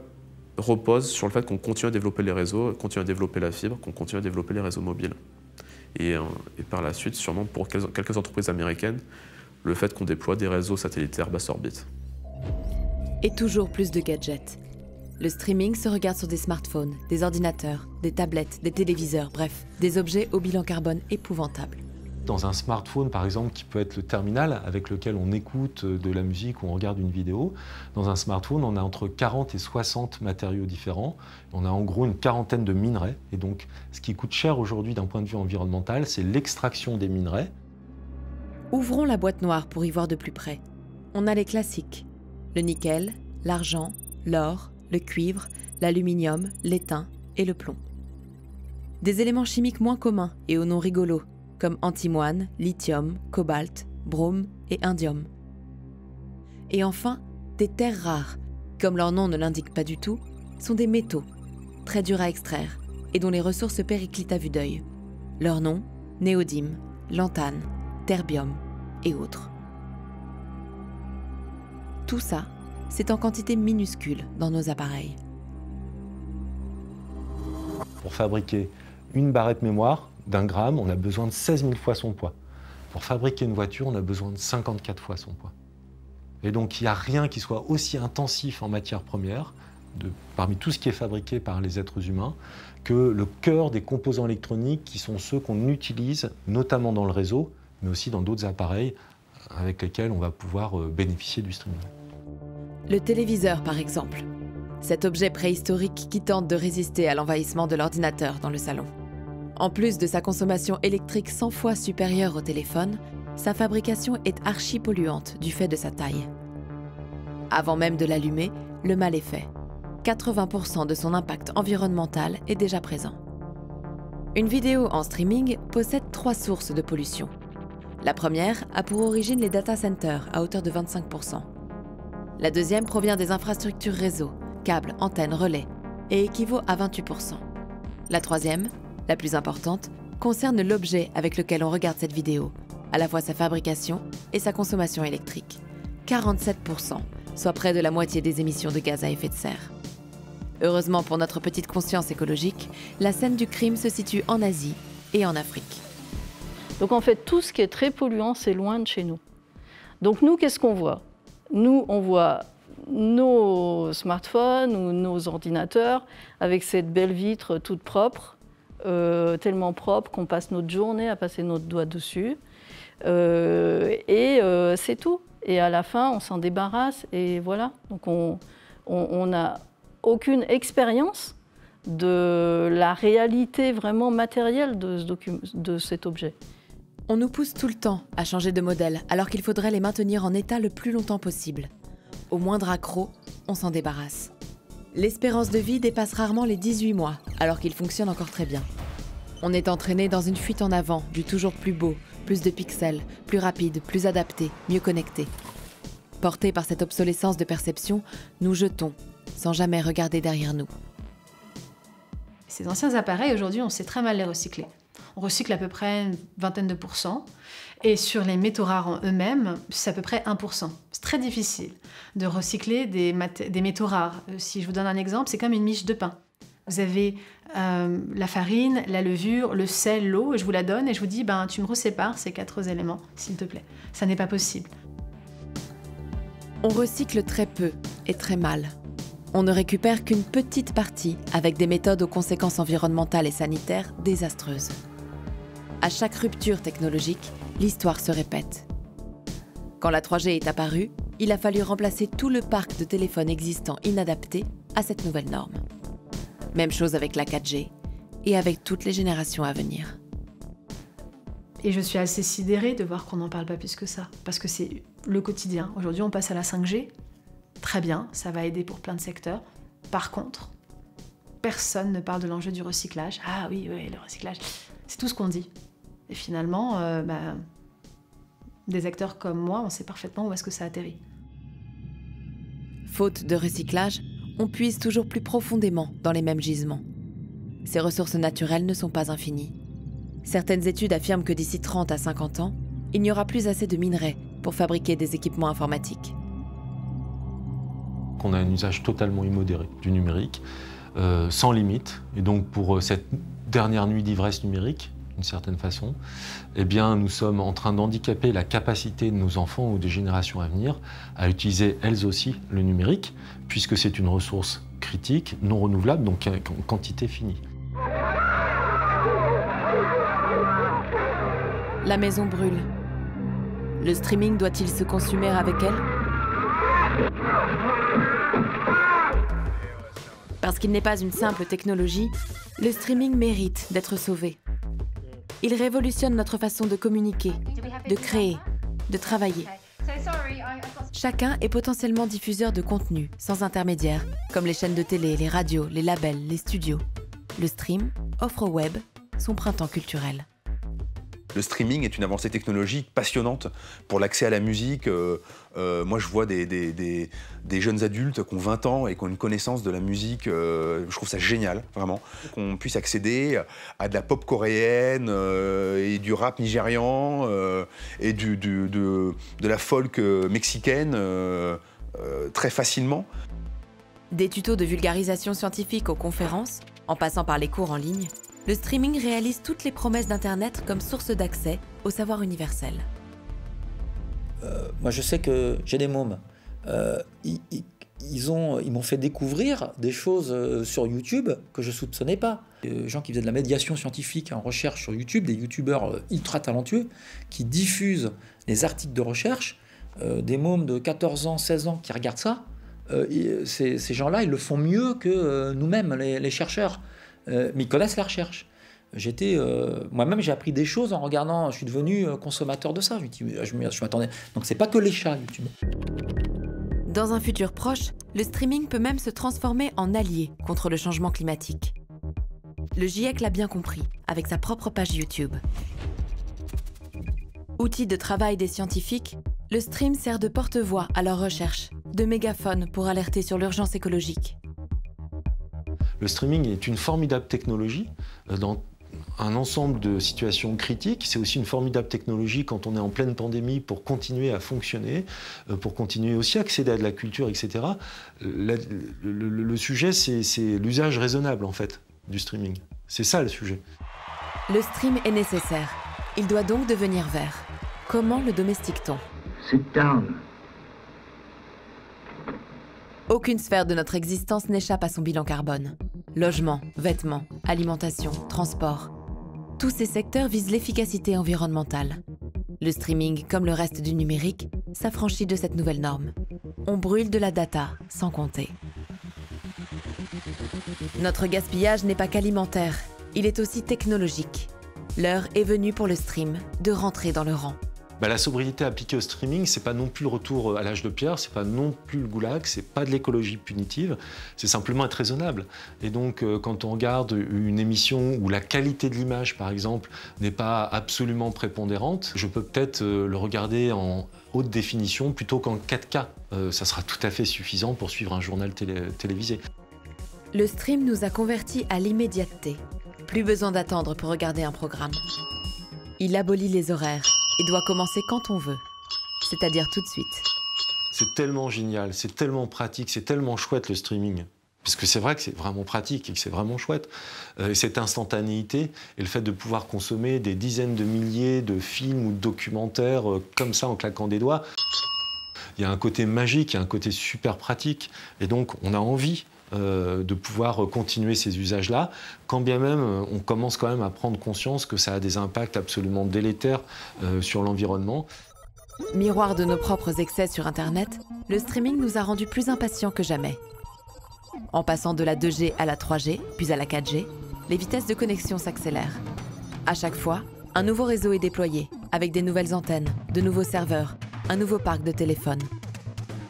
repose sur le fait qu'on continue à développer les réseaux, qu'on continue à développer la fibre, qu'on continue à développer les réseaux mobiles. Et par la suite, sûrement pour quelques entreprises américaines, le fait qu'on déploie des réseaux satellitaires basse orbite.
Et toujours plus de gadgets. Le streaming se regarde sur des smartphones, des ordinateurs, des tablettes, des téléviseurs, bref, des objets au bilan carbone épouvantable.
Dans un smartphone, par exemple, qui peut être le terminal avec lequel on écoute de la musique ou on regarde une vidéo, dans un smartphone, on a entre 40 et 60 matériaux différents. On a en gros une quarantaine de minerais. Et donc, ce qui coûte cher aujourd'hui d'un point de vue environnemental, c'est l'extraction des minerais.
Ouvrons la boîte noire pour y voir de plus près. On a les classiques. Le nickel, l'argent, l'or, le cuivre, l'aluminium, l'étain et le plomb. Des éléments chimiques moins communs et aux noms rigolos, comme antimoine, lithium, cobalt, brome et indium. Et enfin, des terres rares, comme leur nom ne l'indique pas du tout, sont des métaux, très durs à extraire, et dont les ressources périclitent à vue d'œil. Leur nom, néodyme, lantane, terbium et autres. Tout ça, c'est en quantité minuscule dans nos appareils.
Pour fabriquer une barrette mémoire d'1 gramme, on a besoin de 16 000 fois son poids. Pour fabriquer une voiture, on a besoin de 54 fois son poids. Et donc, il n'y a rien qui soit aussi intensif en matière première, parmi tout ce qui est fabriqué par les êtres humains, que le cœur des composants électroniques qui sont ceux qu'on utilise, notamment dans le réseau, mais aussi dans d'autres appareils avec lesquels on va pouvoir bénéficier du streaming.
Le téléviseur, par exemple. Cet objet préhistorique qui tente de résister à l'envahissement de l'ordinateur dans le salon. En plus de sa consommation électrique 100 fois supérieure au téléphone, sa fabrication est archi-polluante du fait de sa taille. Avant même de l'allumer, le mal est fait. 80% de son impact environnemental est déjà présent. Une vidéo en streaming possède 3 sources de pollution. La première a pour origine les data centers à hauteur de 25%. La deuxième provient des infrastructures réseau, câbles, antennes, relais, et équivaut à 28%. La troisième, la plus importante, concerne l'objet avec lequel on regarde cette vidéo, à la fois sa fabrication et sa consommation électrique. 47%, soit près de la moitié des émissions de gaz à effet de serre. Heureusement pour notre petite conscience écologique, la scène du crime se situe en Asie et en Afrique.
Donc en fait, tout ce qui est très polluant, c'est loin de chez nous. Donc nous, qu'est-ce qu'on voit? Nous, on voit nos smartphones ou nos ordinateurs avec cette belle vitre toute propre, tellement propre qu'on passe notre journée à passer notre doigt dessus. C'est tout. Et à la fin, on s'en débarrasse et voilà. Donc on n'a aucune expérience de la réalité vraiment matérielle de cet objet.
On nous pousse tout le temps à changer de modèle, alors qu'il faudrait les maintenir en état le plus longtemps possible. Au moindre accroc, on s'en débarrasse. L'espérance de vie dépasse rarement les 18 mois, alors qu'il fonctionne encore très bien. On est entraîné dans une fuite en avant, du toujours plus beau, plus de pixels, plus rapide, plus adapté, mieux connecté. Portés par cette obsolescence de perception, nous jetons, sans jamais regarder derrière nous.
Ces anciens appareils, aujourd'hui, on sait très mal les recycler. On recycle à peu près une vingtaine de pourcents. Et sur les métaux rares en eux-mêmes, c'est à peu près 1%. C'est très difficile de recycler des métaux rares. Si je vous donne un exemple, c'est comme une miche de pain. Vous avez la farine, la levure, le sel, l'eau, et je vous la donne et je vous dis, tu me resépares ces 4 éléments, s'il te plaît. Ça n'est pas possible.
On recycle très peu et très mal. On ne récupère qu'une petite partie avec des méthodes aux conséquences environnementales et sanitaires désastreuses. À chaque rupture technologique, l'histoire se répète. Quand la 3G est apparue, il a fallu remplacer tout le parc de téléphones existants inadaptés à cette nouvelle norme. Même chose avec la 4G et avec toutes les générations à venir.
Et je suis assez sidérée de voir qu'on n'en parle pas plus que ça, parce que c'est le quotidien. Aujourd'hui, on passe à la 5G. Très bien, ça va aider pour plein de secteurs. Par contre, personne ne parle de l'enjeu du recyclage. Ah oui, le recyclage, c'est tout ce qu'on dit. Et finalement, des acteurs comme moi, on sait parfaitement où est-ce que ça atterrit.
Faute de recyclage, on puise toujours plus profondément dans les mêmes gisements. Ces ressources naturelles ne sont pas infinies. Certaines études affirment que d'ici 30 à 50 ans, il n'y aura plus assez de minerais pour fabriquer des équipements informatiques.
On a un usage totalement immodéré du numérique, sans limite. Et donc pour cette dernière nuit d'ivresse numérique, d'une certaine façon, eh bien, nous sommes en train d'handicaper la capacité de nos enfants ou des générations à venir à utiliser elles aussi le numérique, puisque c'est une ressource critique, non renouvelable, donc en quantité finie.
La maison brûle. Le streaming doit-il se consumer avec elle ? Parce qu'il n'est pas une simple technologie, le streaming mérite d'être sauvé. Il révolutionne notre façon de communiquer, de créer, de travailler. Chacun est potentiellement diffuseur de contenu, sans intermédiaire, comme les chaînes de télé, les radios, les labels, les studios. Le stream offre au web son printemps culturel.
Le streaming est une avancée technologique passionnante pour l'accès à la musique. Moi, je vois des jeunes adultes qui ont 20 ans et qui ont une connaissance de la musique. Je trouve ça génial, vraiment. Qu'on puisse accéder à de la pop coréenne et du rap nigérian et de la folk mexicaine très facilement.
Des tutos de vulgarisation scientifique aux conférences, en passant par les cours en ligne, le streaming réalise toutes les promesses d'Internet comme source d'accès au savoir universel.
Moi, je sais que j'ai des mômes. Ils m'ont fait découvrir des choses sur YouTube que je ne soupçonnais pas. Des gens qui faisaient de la médiation scientifique en recherche sur YouTube, des youtubeurs ultra talentueux qui diffusent les articles de recherche, des mômes de 14 ans, 16 ans qui regardent ça. Ces gens-là, ils le font mieux que nous-mêmes, les chercheurs. Mais ils connaissent la recherche. Moi-même, j'ai appris des choses en regardant. Je suis devenu consommateur de ça. Je m'attendais. Donc, c'est pas que les chats, YouTube.
Dans un futur proche, le streaming peut même se transformer en allié contre le changement climatique. Le GIEC l'a bien compris, avec sa propre page YouTube. Outil de travail des scientifiques, le stream sert de porte-voix à leurs recherches, de mégaphone pour alerter sur l'urgence écologique.
Le streaming est une formidable technologie dans un ensemble de situations critiques. C'est aussi une formidable technologie quand on est en pleine pandémie pour continuer à fonctionner, pour continuer aussi à accéder à de la culture, etc. Le sujet, c'est l'usage raisonnable, en fait, du streaming. C'est ça, le sujet.
Le stream est nécessaire. Il doit donc devenir vert. Comment le domestique-t-on?
Sit down.
Aucune sphère de notre existence n'échappe à son bilan carbone. Logement, vêtements, alimentation, transport. Tous ces secteurs visent l'efficacité environnementale. Le streaming, comme le reste du numérique, s'affranchit de cette nouvelle norme. On brûle de la data, sans compter. Notre gaspillage n'est pas qu'alimentaire, il est aussi technologique. L'heure est venue pour le stream de rentrer dans le rang.
La sobriété appliquée au streaming, c'est pas non plus le retour à l'âge de pierre, c'est pas non plus le goulag, c'est pas de l'écologie punitive, c'est simplement être raisonnable. Et donc, quand on regarde une émission où la qualité de l'image, par exemple, n'est pas absolument prépondérante, je peux peut-être le regarder en haute définition plutôt qu'en 4K. Ça sera tout à fait suffisant pour suivre un journal télévisé.
Le stream nous a convertis à l'immédiateté. Plus besoin d'attendre pour regarder un programme. Il abolit les horaires et doit commencer quand on veut, c'est-à-dire tout de suite.
C'est tellement génial, c'est tellement pratique, c'est tellement chouette le streaming. Parce que c'est vrai que c'est vraiment pratique et que c'est vraiment chouette. Et cette instantanéité et le fait de pouvoir consommer des dizaines de milliers de films ou de documentaires comme ça en claquant des doigts, il y a un côté magique, il y a un côté super pratique. Et donc on a envie de pouvoir continuer ces usages-là, quand bien même on commence quand même à prendre conscience que ça a des impacts absolument délétères sur l'environnement.
Miroir de nos propres excès sur Internet, le streaming nous a rendus plus impatients que jamais. En passant de la 2G à la 3G, puis à la 4G, les vitesses de connexion s'accélèrent. À chaque fois, un nouveau réseau est déployé, avec des nouvelles antennes, de nouveaux serveurs, un nouveau parc de téléphones.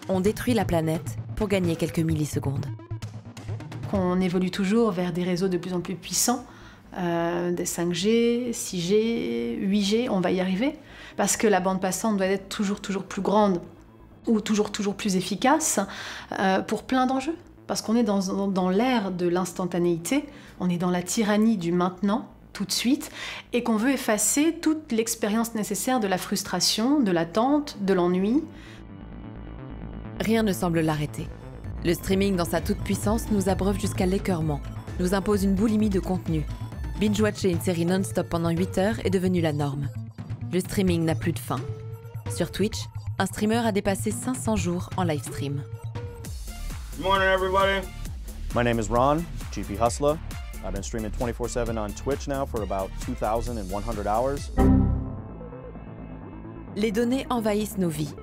On détruit la planète pour gagner quelques millisecondes.
On évolue toujours vers des réseaux de plus en plus puissants, des 5G, 6G, 8G, on va y arriver, parce que la bande passante doit être toujours plus grande ou toujours plus efficace pour plein d'enjeux. Parce qu'on est dans l'ère de l'instantanéité, on est dans la tyrannie du maintenant, tout de suite, et qu'on veut effacer toute l'expérience nécessaire de la frustration, de l'attente, de l'ennui.
Rien ne semble l'arrêter. Le streaming dans sa toute-puissance nous abreuve jusqu'à l'écœurement, nous impose une boulimie de contenu. Binge-watcher une série non-stop pendant 8 heures est devenu la norme. Le streaming n'a plus de fin. Sur Twitch, un streamer a dépassé 500 jours en live stream.
Good morning, everybody.
My name is Ron, GP Hustler. I've been streaming 24/7 on Twitch now for about 2,100 hours.
Les données envahissent nos vies,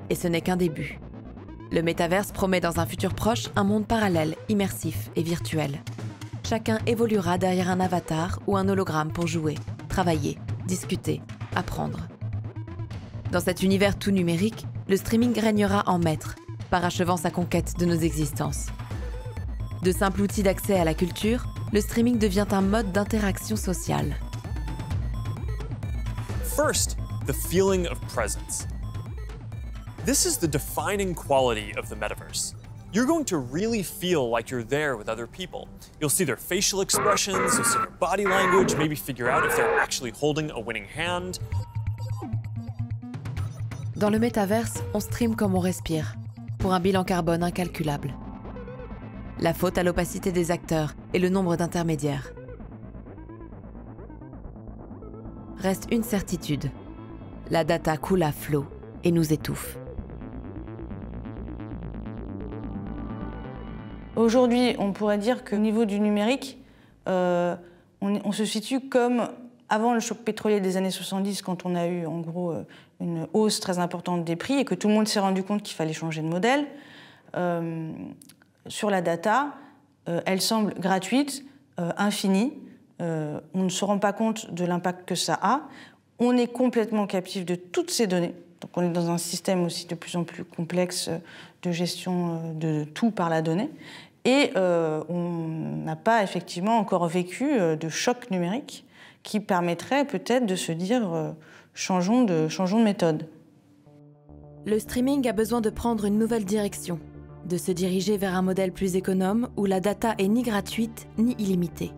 et ce n'est qu'un début. Le métaverse promet dans un futur proche un monde parallèle, immersif et virtuel. Chacun évoluera derrière un avatar ou un hologramme pour jouer, travailler, discuter, apprendre. Dans cet univers tout numérique, le streaming régnera en maître, parachevant sa conquête de nos existences. De simple outil d'accès à la culture, le streaming devient un mode d'interaction sociale.
First, the feeling of presence. This is the defining quality of the metaverse. You're going to really feel like you're there with other people. You'll see their facial expressions, you'll see their body language, maybe figure out if they're actually holding a winning hand.
Dans le métaverse, on stream comme on respire, pour un bilan carbone incalculable. La faute à l'opacité des acteurs et le nombre d'intermédiaires. Reste une certitude. La data coule à flot et nous étouffe.
Aujourd'hui, on pourrait dire qu'au niveau du numérique, on se situe comme avant le choc pétrolier des années 70, quand on a eu en gros une hausse très importante des prix et que tout le monde s'est rendu compte qu'il fallait changer de modèle. Sur la data, elle semble gratuite, infinie. On ne se rend pas compte de l'impact que ça a. On est complètement captif de toutes ces données. Donc on est dans un système aussi de plus en plus complexe de gestion de tout par la donnée. Et on n'a pas effectivement encore vécu de choc numérique qui permettrait peut-être de se dire changeons de méthode.
Le streaming a besoin de prendre une nouvelle direction, de se diriger vers un modèle plus économe où la data est ni gratuite ni illimitée,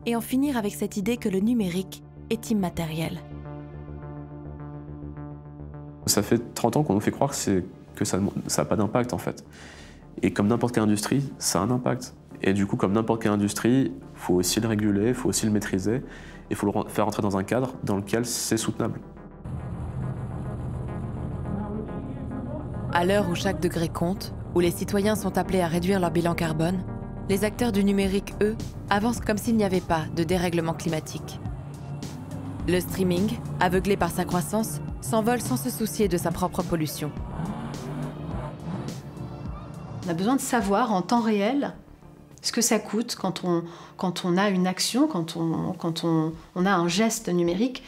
et en finir avec cette idée que le numérique est immatériel.
Ça fait 30 ans qu'on nous fait croire que ça n'a pas d'impact en fait. Et comme n'importe quelle industrie, ça a un impact. Et du coup, comme n'importe quelle industrie, il faut aussi le réguler, il faut aussi le maîtriser, il faut le faire entrer dans un cadre dans lequel c'est soutenable.
À l'heure où chaque degré compte, où les citoyens sont appelés à réduire leur bilan carbone, les acteurs du numérique, eux, avancent comme s'il n'y avait pas de dérèglement climatique. Le streaming, aveuglé par sa croissance, s'envole sans se soucier de sa propre pollution.
On a besoin de savoir en temps réel ce que ça coûte quand on a une action, quand on a un geste numérique,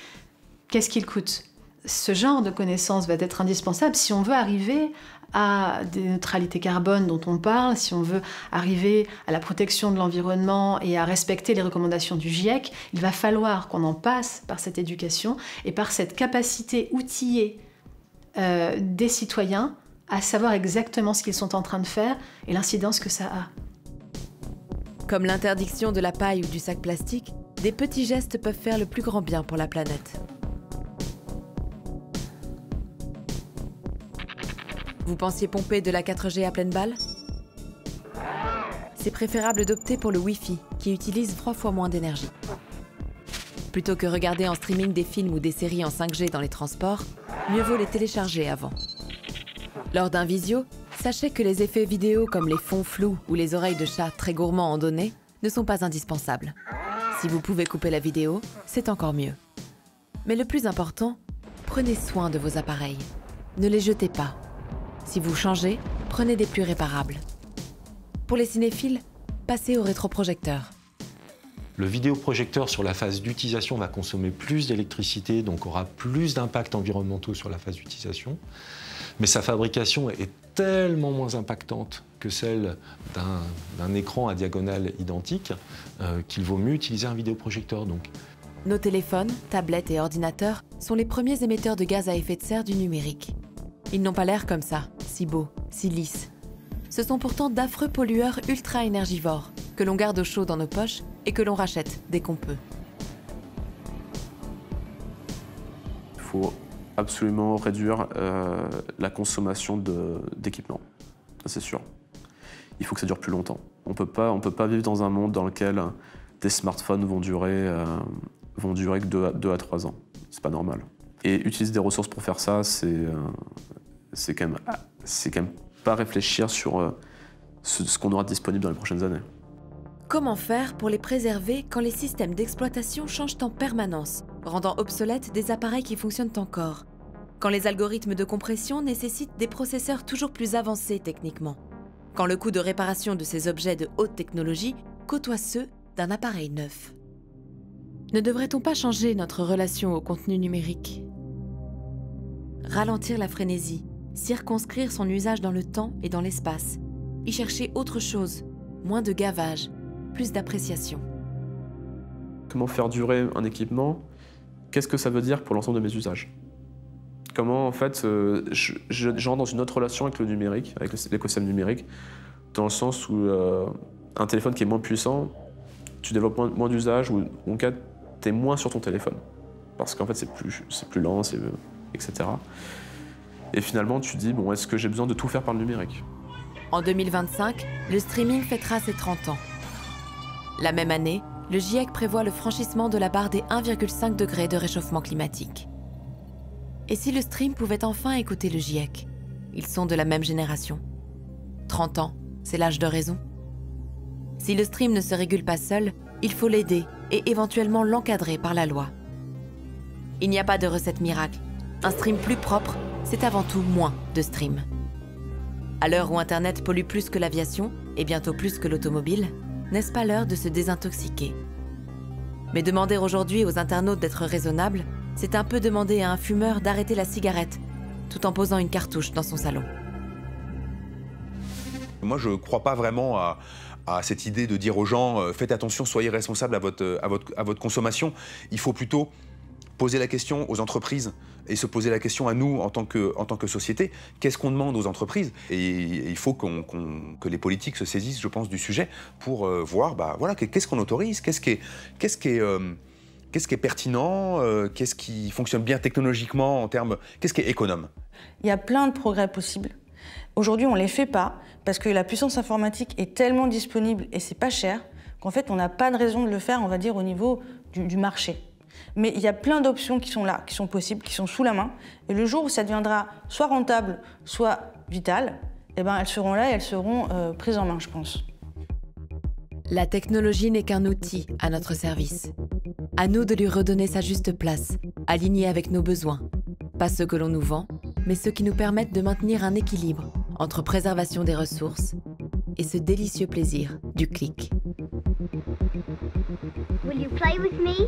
qu'est-ce qu'il coûte. Ce genre de connaissance va être indispensable si on veut arriver à des neutralités carbone dont on parle, si on veut arriver à la protection de l'environnement et à respecter les recommandations du GIEC. Il va falloir qu'on en passe par cette éducation et par cette capacité outillée des citoyens à savoir exactement ce qu'ils sont en train de faire et l'incidence que ça a.
Comme l'interdiction de la paille ou du sac plastique, des petits gestes peuvent faire le plus grand bien pour la planète. Vous pensiez pomper de la 4G à pleine balle? C'est préférable d'opter pour le Wi-Fi, qui utilise 3 fois moins d'énergie. Plutôt que regarder en streaming des films ou des séries en 5G dans les transports, mieux vaut les télécharger avant. Lors d'un visio, sachez que les effets vidéo comme les fonds flous ou les oreilles de chat très gourmands en données ne sont pas indispensables. Si vous pouvez couper la vidéo, c'est encore mieux. Mais le plus important, prenez soin de vos appareils. Ne les jetez pas. Si vous changez, prenez des plus réparables. Pour les cinéphiles, passez au rétroprojecteur.
Le vidéoprojecteur sur la phase d'utilisation va consommer plus d'électricité, donc aura plus d'impacts environnementaux sur la phase d'utilisation. Mais sa fabrication est tellement moins impactante que celle d'un écran à diagonale identique qu'il vaut mieux utiliser un vidéoprojecteur.
Nos téléphones, tablettes et ordinateurs sont les premiers émetteurs de gaz à effet de serre du numérique. Ils n'ont pas l'air comme ça, si beaux, si lisses. Ce sont pourtant d'affreux pollueurs ultra-énergivores que l'on garde au chaud dans nos poches et que l'on rachète dès qu'on peut.
Il faut absolument réduire la consommation d'équipements, c'est sûr. Il faut que ça dure plus longtemps. On peut pas vivre dans un monde dans lequel des smartphones vont durer que 2 à 3 ans. C'est pas normal. Et utiliser des ressources pour faire ça, c'est quand même pas réfléchir sur ce qu'on aura disponible dans les prochaines années.
Comment faire pour les préserver quand les systèmes d'exploitation changent en permanence, rendant obsolètes des appareils qui fonctionnent encore? Quand les algorithmes de compression nécessitent des processeurs toujours plus avancés techniquement? Quand le coût de réparation de ces objets de haute technologie côtoie ceux d'un appareil neuf? Ne devrait-on pas changer notre relation au contenu numérique? Ralentir la frénésie, circonscrire son usage dans le temps et dans l'espace, y chercher autre chose, moins de gavage, plus d'appréciation.
Comment faire durer un équipement? qu'est-ce que ça veut dire pour l'ensemble de mes usages? Comment, en fait, je rentre dans une autre relation avec le numérique, avec l'écosystème numérique, dans le sens où un téléphone qui est moins puissant, tu développes moins d'usages, ou en cas, tu es moins sur ton téléphone. Parce qu'en fait, c'est plus lent, etc. Et finalement, tu te dis, bon, est-ce que j'ai besoin de tout faire par le numérique?
En 2025, le streaming fêtera ses 30 ans. La même année, le GIEC prévoit le franchissement de la barre des 1,5 degrés de réchauffement climatique. Et si le stream pouvait enfin écouter le GIEC? Ils sont de la même génération. 30 ans, c'est l'âge de raison. Si le stream ne se régule pas seul, il faut l'aider et éventuellement l'encadrer par la loi. Il n'y a pas de recette miracle. Un stream plus propre, c'est avant tout moins de stream. À l'heure où Internet pollue plus que l'aviation, et bientôt plus que l'automobile, n'est-ce pas l'heure de se désintoxiquer? Mais demander aujourd'hui aux internautes d'être raisonnables, c'est un peu demander à un fumeur d'arrêter la cigarette, tout en posant une cartouche dans son salon.
Moi, je ne crois pas vraiment à cette idée de dire aux gens faites attention, soyez responsables à votre consommation. Il faut plutôt poser la question aux entreprises et se poser la question à nous en tant que société. Qu'est-ce qu'on demande aux entreprises? Et il faut que les politiques se saisissent, je pense, du sujet pour voir voilà, qu'est-ce qu'on autorise, qu'est-ce qui est pertinent, qu'est-ce qui fonctionne bien technologiquement en termes, qu'est-ce qui est économe.
Il y a plein de progrès possibles. Aujourd'hui, on ne les fait pas parce que la puissance informatique est tellement disponible et c'est pas cher qu'en fait, on n'a pas de raison de le faire, on va dire, au niveau du marché. Mais il y a plein d'options qui sont là, qui sont possibles, qui sont sous la main. Et le jour où ça deviendra soit rentable, soit vital, eh ben, elles seront là et elles seront prises en main, je pense.
La technologie n'est qu'un outil à notre service. À nous de lui redonner sa juste place, alignée avec nos besoins. Pas ceux que l'on nous vend, mais ceux qui nous permettent de maintenir un équilibre entre préservation des ressources et ce délicieux plaisir du clic.
Will you play with me?